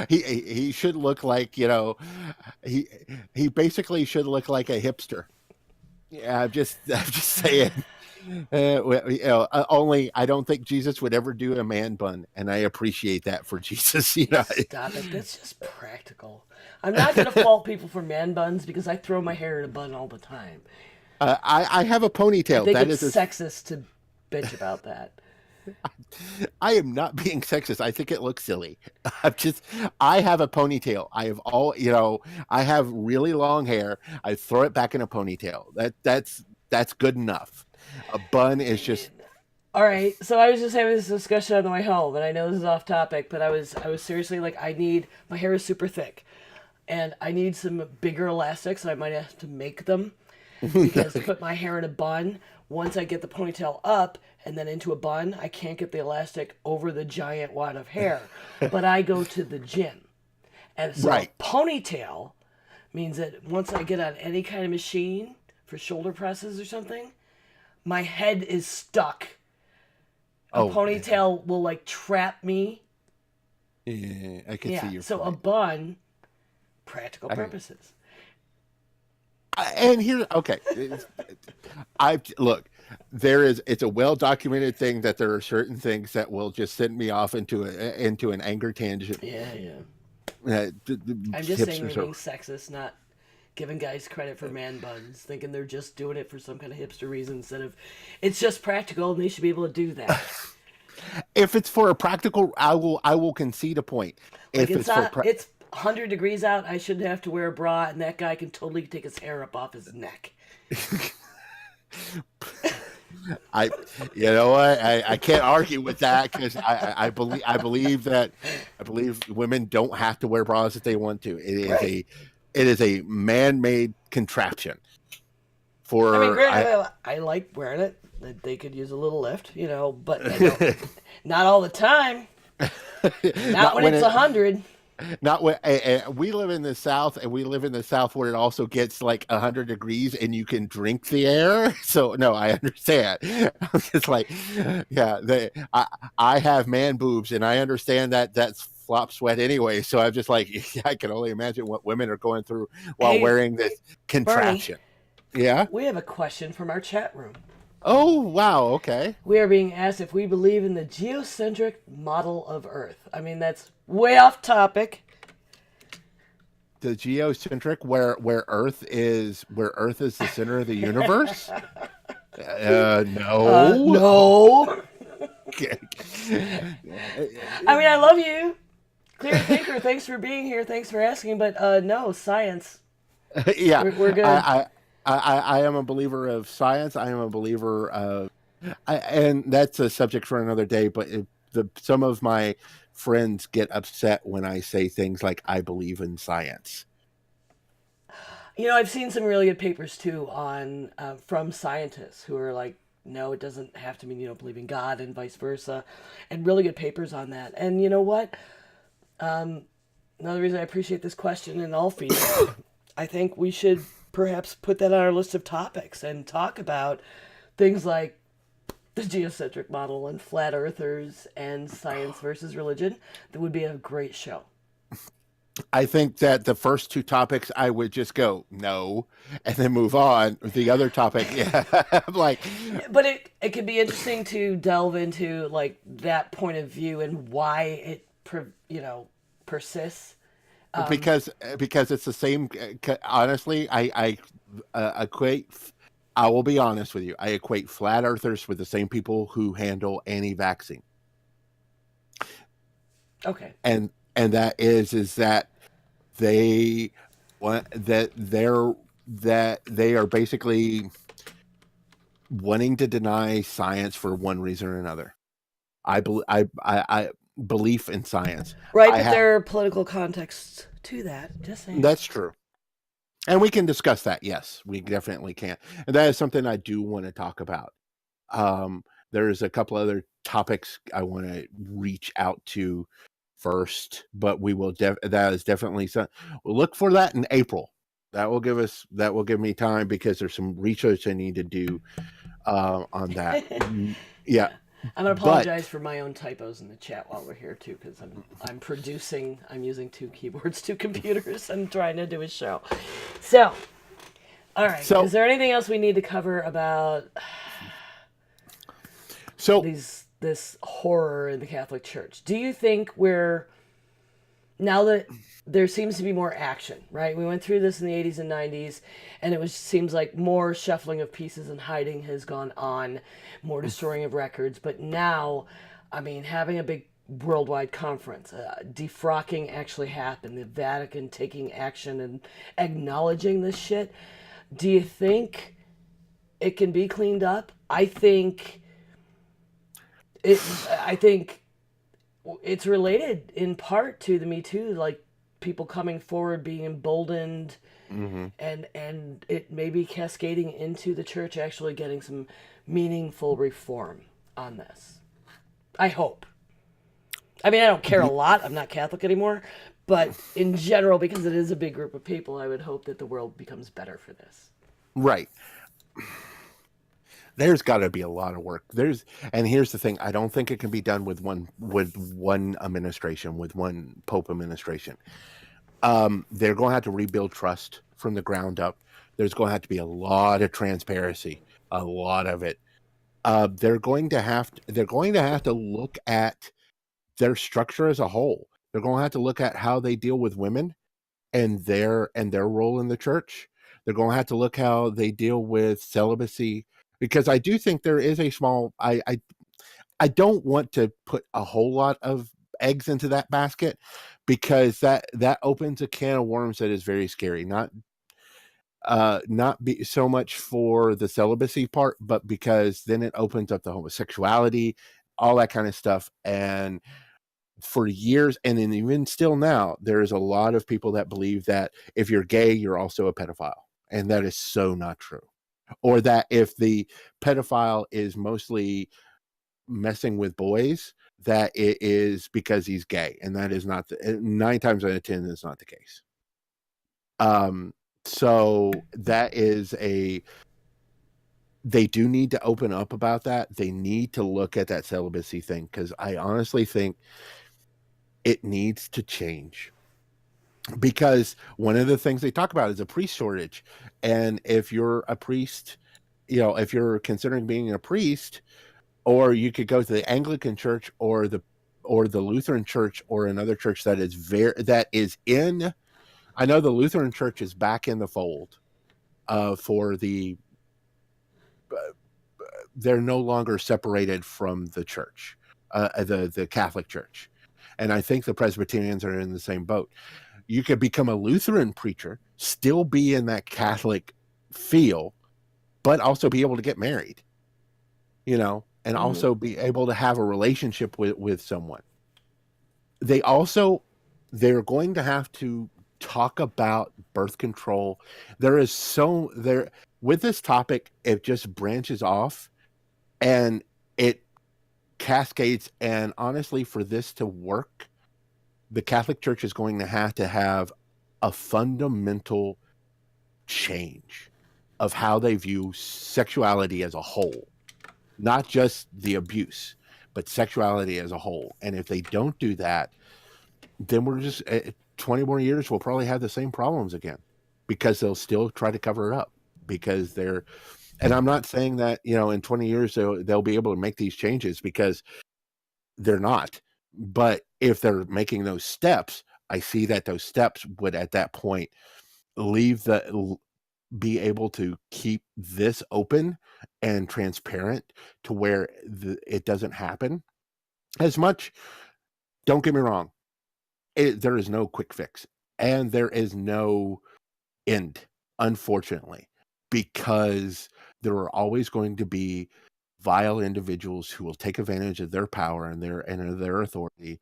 he should look like, he he basically should look like a hipster. Yeah, I'm just saying. Only I don't think Jesus would ever do a man bun, and I appreciate that for Jesus. Stop it. That's just practical. I'm not going to fault people for man buns because I throw my hair in a bun all the time. I have a I ponytail. think That it's is sexist to bitch about that. I am not being sexist. I think it looks silly. I have a ponytail. I have really long hair. I throw it back in a ponytail. That's good enough. A bun is just. All right, so I was just having this discussion on the way home, and I know this is off topic, but I was seriously like, my hair is super thick, and I need some bigger elastics, and I might have to make them because to put my hair in a bun, once I get the ponytail up and then into a bun, I can't get the elastic over the giant wad of hair. But I go to the gym, and so Right. a ponytail means that once I get on any kind of machine for shoulder presses or something, my head is stuck. A Oh, ponytail will like trap me. yeah, I can see Yeah. your So a point. bun, practical I- purposes. And here, okay, I look. It's a well documented thing that there are certain things that will just send me off into an anger tangent. Yeah, yeah. The I'm just saying hipsters you're are. being sexist, not giving guys credit for man buns, thinking they're just doing it for some kind of hipster reason instead of it's just practical and they should be able to do that. If it's for a practical, I will concede a point. Like If it's it's for not, it's 100 degrees out. I shouldn't have to wear a bra, and that guy can totally take his hair up off his neck. I, you know what, I can't argue with that because I believe women don't have to wear bras if they want to. It is Right. it is a man-made contraption I mean, For granted, I like wearing it. They could use a little lift, but I don't. Not all the time. Not not when when it's it 100. not when we live in the South, and we live in the South where it also gets like 100 degrees and you can drink the air. So no, I understand. I'm just like, yeah, I have man boobs, and I understand that that's flop sweat anyway. So I'm just like, I can only imagine what women are going through while Hey, wearing this Bernie, contraption. Yeah. we have a question from our chat room. Oh wow. Okay. We are being asked if we believe in the geocentric model of Earth. I mean, that's way off topic. The geocentric, where Earth is the center of the universe. No. No. I mean, I love you. Clear thinker, thanks for being here. Thanks for asking. But no, science. Yeah, We're good. I am a believer of science. I am a believer of, and that's a subject for another day. But some of my friends get upset when I say things like "I believe in science." I've seen some really good papers too on from scientists who are like, no, it doesn't have to mean you don't believe in God and vice versa, and really good papers on that. And you know what? Another reason I appreciate this question and all feedback, I think we should perhaps put that on our list of topics and talk about things like the geocentric model and flat earthers and science versus religion. That would be a great show. I think that the first two topics I would just go no, and then move on. The other topic, yeah, I'm like, But it could be interesting to delve into like that point of view and why persists. because it's the same. Honestly, I equate. I will be honest with you. I equate flat earthers with the same people who handle anti-vaccine, Okay. and that is that they want that they are basically wanting to deny science for one reason or another. I belief in science. Right, I but have there are political contexts to that. Just saying. That's true. And we can discuss that. Yes, we definitely can. And that is something I do want to talk about. There's a couple other topics I want to reach out to first, but we will. That is definitely some. We'll look for that in April. That will give me time because there's some research I need to do on that. Yeah, I'm gonna but apologize for my own typos in the chat while we're here too, because I'm producing. I'm using two keyboards, two computers. I'm trying to do a show. So, all right. so Is there anything else we need to cover about so this horror in the Catholic Church? Do you think we're now that there seems to be more action, right? We went through this in the 80s and 90s, and seems like more shuffling of pieces and hiding has gone on, more destroying of records. But now, I mean, having a big worldwide conference, defrocking actually happened, the Vatican taking action and acknowledging this shit. Do you think it can be cleaned up? I think it's related in part to the Me Too, like people coming forward, being emboldened, mhm. and it may be cascading into the church actually getting some meaningful reform on this. I hope. I mean, I don't care a lot. I'm not Catholic anymore, but in general, because it is a big group of people, I would hope that the world becomes better for this. Right. There's got to be a lot of work. And here's the thing: I don't think it can be done with one administration, with one Pope administration. They're going to have to rebuild trust from the ground up. There's going to have to be a lot of transparency, a lot of it. They're going to have to look at their structure as a whole. They're going to have to look at how they deal with women and their role in the church. They're going to have to look how they deal with celibacy, because I do think there is a small. I don't want to put a whole lot of eggs into that basket, because that opens a can of worms that is very scary. Not be so much for the celibacy part, but because then it opens up the homosexuality, all that kind of stuff. And for years, and then even still now, there's a lot of people that believe that if you're gay, you're also a pedophile, and that is so not true. or that if the pedophile is mostly messing with boys, that it is because he's gay, and that is not 9 times out of 10 is not the case. So that is they do need to open up about that. They need to look at that celibacy thing, because I honestly think it needs to change. Because one of the things they talk about is a priest shortage. And if you're a priest, if you're considering being a priest, or you could go to the Anglican church or the Lutheran church or another church that is in, I know the Lutheran church is back in the fold for they're no longer separated from the church, the Catholic church. And I think the Presbyterians are in the same boat. You could become a Lutheran preacher, still be in that Catholic feel, but also be able to get married, and also be able to have a relationship with someone. They're going to have to talk about birth control. With this topic, it just branches off and it cascades. And honestly, for this to work, the Catholic Church is going to have a fundamental change of how they view sexuality as a whole, not just the abuse, but sexuality as a whole. And if they don't do that, then we're just 20 more years, we'll probably have the same problems again, because they'll still try to cover it up, because and I'm not saying that, in 20 years, they'll be able to make these changes, because they're not. But if they're making those steps, I see that those steps would at that point be able to keep this open and transparent to where it doesn't happen as much. Don't get me wrong. There is no quick fix, and there is no end, unfortunately, because there are always going to be vile individuals who will take advantage of their power and their authority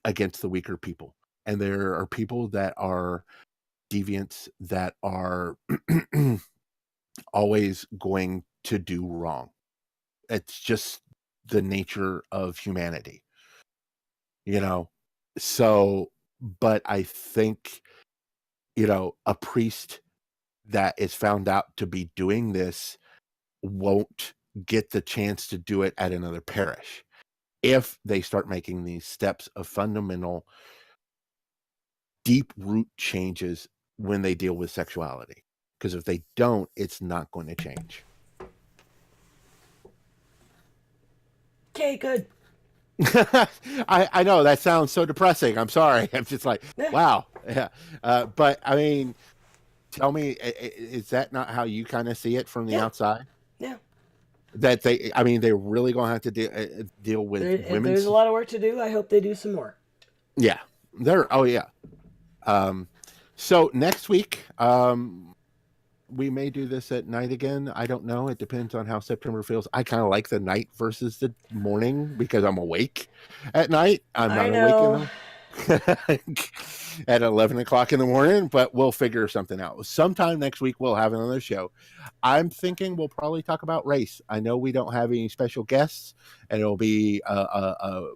against the weaker people. And there are people that are deviants, that are always going to do wrong. It's just the nature of humanity, So, but I think, a priest that is found out to be doing this won't get the chance to do it at another parish if they start making these steps of fundamental, deep root changes when they deal with sexuality. Because if they don't, it's not going to change. Okay, good. I know that sounds so depressing. I'm sorry. I'm just like, wow. Yeah. But I mean, tell me, is that not how you kind of see it from the outside? Yeah. That they're really going to have to deal with women. There's a lot of work to do. I hope they do some more. Yeah. So next week, we may do this at night again. I don't know. It depends on how September feels. I kind of like the night versus the morning, because I'm awake at night. I'm not awake at 11 o'clock in the morning, but we'll figure something out. Sometime next week, we'll have another show. I'm thinking we'll probably talk about race. I know we don't have any special guests, and it'll be a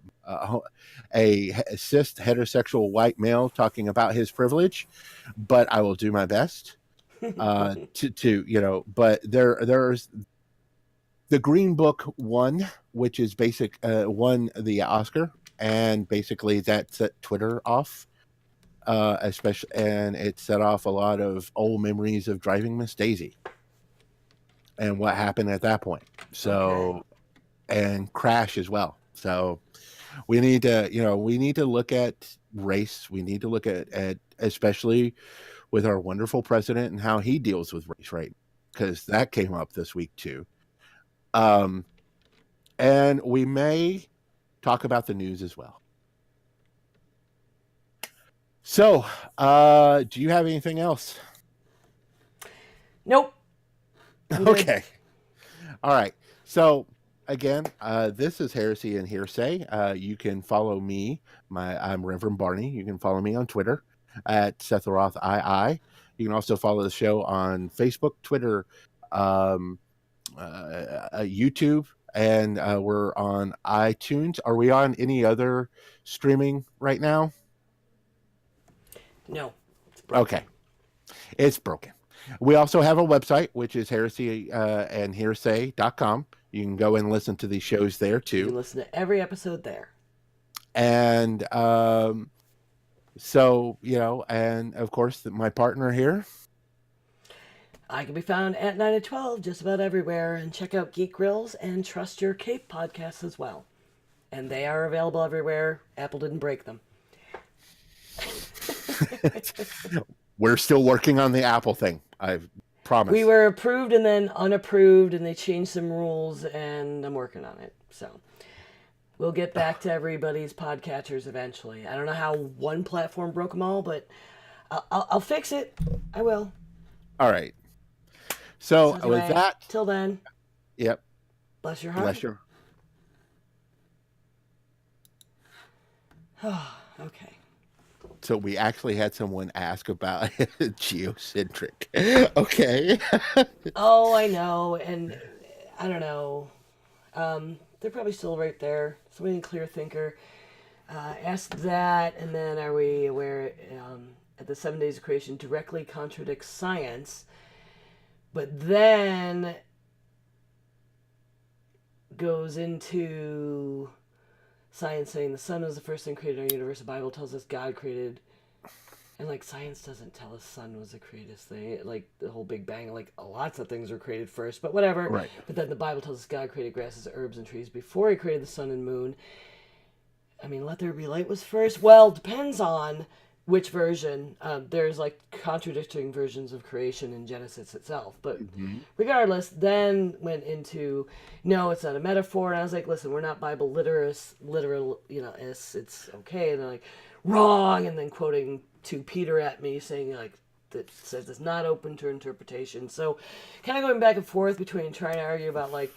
cis heterosexual white male talking about his privilege, but I will do my best. But there's the Green Book won, which is won the Oscar, and basically that set Twitter off, especially, and it set off a lot of old memories of driving Miss Daisy and what happened at that point. So, and Crash as well. So we need to look at race. We need to look at especially with our wonderful president and how he deals with race, right? Because that came up this week too. And we may talk about the news as well. So, do you have anything else? Nope. Okay. All right. So, again, this is Heresy and Hearsay. You can follow me. I'm Reverend Barney. You can follow me on Twitter at Seth Roth II. You can also follow the show on Facebook, Twitter, YouTube, and we're on iTunes. Are we on any other streaming right now? No, it's broken. Okay, it's broken. We also have a website, which is heresy and hearsay.com. You can go and listen to these shows there You too. can listen to every episode there. And so, and of course, my partner here. I can be found at 9 to 12 just about everywhere. And check out Geek Grills and Trust Your Cape podcasts as well. And they are available everywhere. Apple didn't break them. We're still working on the Apple thing. I promise. We were approved and then unapproved, and they changed some rules, and I'm working on it. So we'll get back to everybody's podcatchers eventually. I don't know how one platform broke them all, but I'll fix it. I will. All right. So Anyway, with that, till then, yep. bless your heart. Bless your. Okay. So we actually had someone ask about geocentric. Okay. Oh, I know, and I don't know. They're probably still right there. Somebody in Clear Thinker asked that, and then are we aware at the 7 days of creation directly contradicts science, but then goes into science saying the sun was the first thing created in our universe. The Bible tells us God created, and like science doesn't tell us sun was the greatest thing. Like the whole Big Bang, like lots of things were created first, but whatever. Right. But then the Bible tells us God created grasses, herbs, and trees before He created the sun and moon. I mean, let there be light was first. Well, depends on which version. There's like contradicting versions of creation in Genesis itself, but regardless, then went into no, it's not a metaphor. And I was like, listen, we're not Bible literal, it's okay. And they're like, wrong. And then quoting 2 Peter at me saying like that says it's not open to interpretation. So kind of going back and forth between trying to argue about like,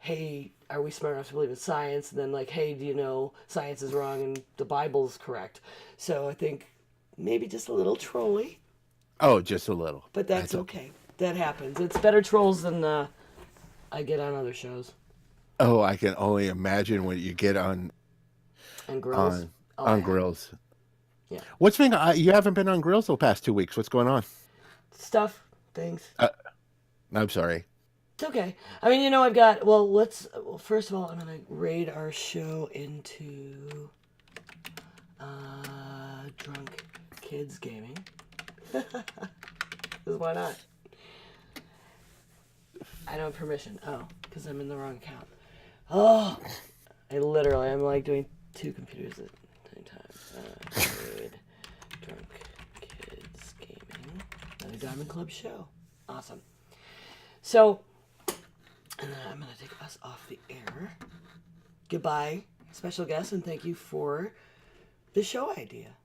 hey, are we smart enough to believe in science? And then like, hey, do you know science is wrong and the Bible's correct? So I think maybe just a little trolly. Oh, just a little. But that's okay. That happens. It's better trolls than I get on other shows. Oh, I can only imagine what you get on Grills. on Grills. Yeah. What's been? You haven't been on Grills the past 2 weeks. What's going on? Stuff, things. I'm sorry. It's okay. I mean, I've got. Well, first of all, I'm gonna raid our show into drunk kids gaming. Because why not? I don't have permission. Oh, because I'm in the wrong account. Oh, I'm like doing 2 computers at the same time. Raid drunk kids gaming. Another Diamond Club show. Awesome. So, and then I'm going to take us off the air. Goodbye, special guest, and thank you for the show idea.